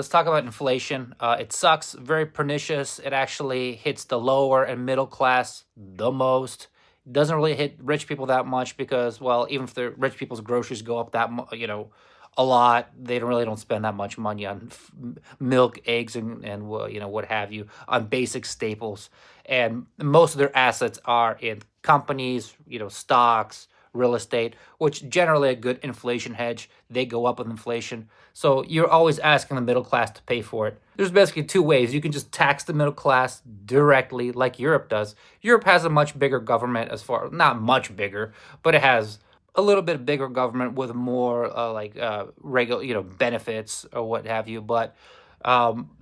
Let's talk about inflation. It sucks, very pernicious. It actually hits the lower and middle class the most. It doesn't really hit rich people that much because, well, even if the rich people's groceries go up a lot, they don't spend that much money on milk, eggs, and what have you, on basic staples. And most of their assets are in companies, stocks, real estate, which generally a good inflation hedge. They go up with inflation. So you're always asking the middle class to pay for it. There's basically two ways. You can just tax the middle class directly, like Europe does. Europe has a much bigger government, as far not much bigger, but it has a little bit bigger government with more regular, benefits or what have you. But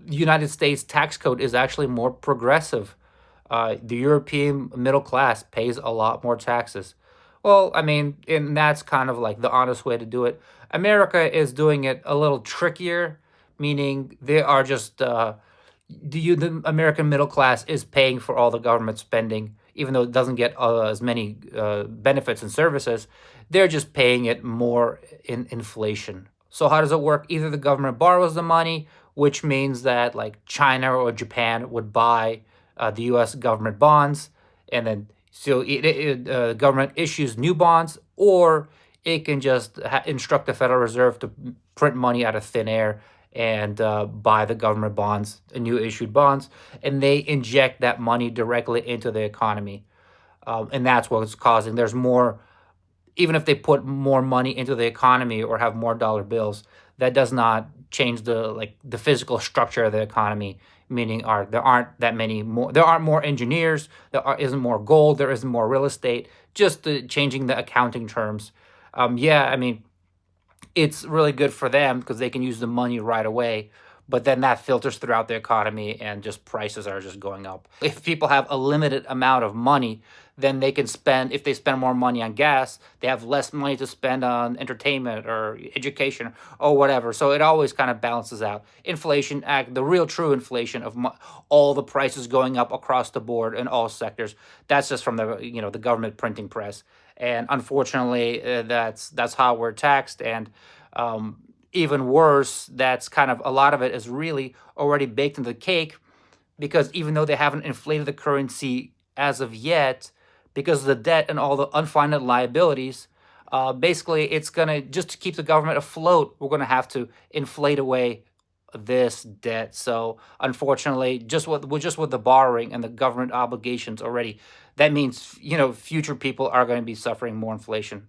United States tax code is actually more progressive. The European middle class pays a lot more taxes. Well, I mean, and that's kind of like the honest way to do it. America is doing it a little trickier, meaning they are just the American middle class is paying for all the government spending, even though it doesn't get as many benefits and services. They're just paying it more in inflation. So how does it work? Either the government borrows the money, which means that like China or Japan would buy the U.S. government bonds, and then government issues new bonds, or it can just instruct the Federal Reserve to print money out of thin air and buy the government bonds, new issued bonds, and they inject that money directly into the economy. And that's what's causing there's more, even if they put more money into the economy or have more dollar bills, that does not change the physical structure of the economy. Meaning, there aren't that many more. There aren't more engineers. Isn't more gold. There isn't more real estate. Just changing the accounting terms. Yeah, I mean, it's really good for them because they can use the money right away. But then that filters throughout the economy and just prices are just going up. If people have a limited amount of money, then they can spend, if they spend more money on gas, they have less money to spend on entertainment or education or whatever. So it always kind of balances out. Inflation, the real true inflation of all the prices going up across the board in all sectors, that's just from the government printing press. And unfortunately, that's how we're taxed. And even worse, that's kind of a lot of it is really already baked into the cake, because even though they haven't inflated the currency as of yet, because of the debt and all the unfunded liabilities, basically it's gonna, just to keep the government afloat, we're gonna have to inflate away this debt. So unfortunately, just with the borrowing and the government obligations already, that means future people are going to be suffering more inflation.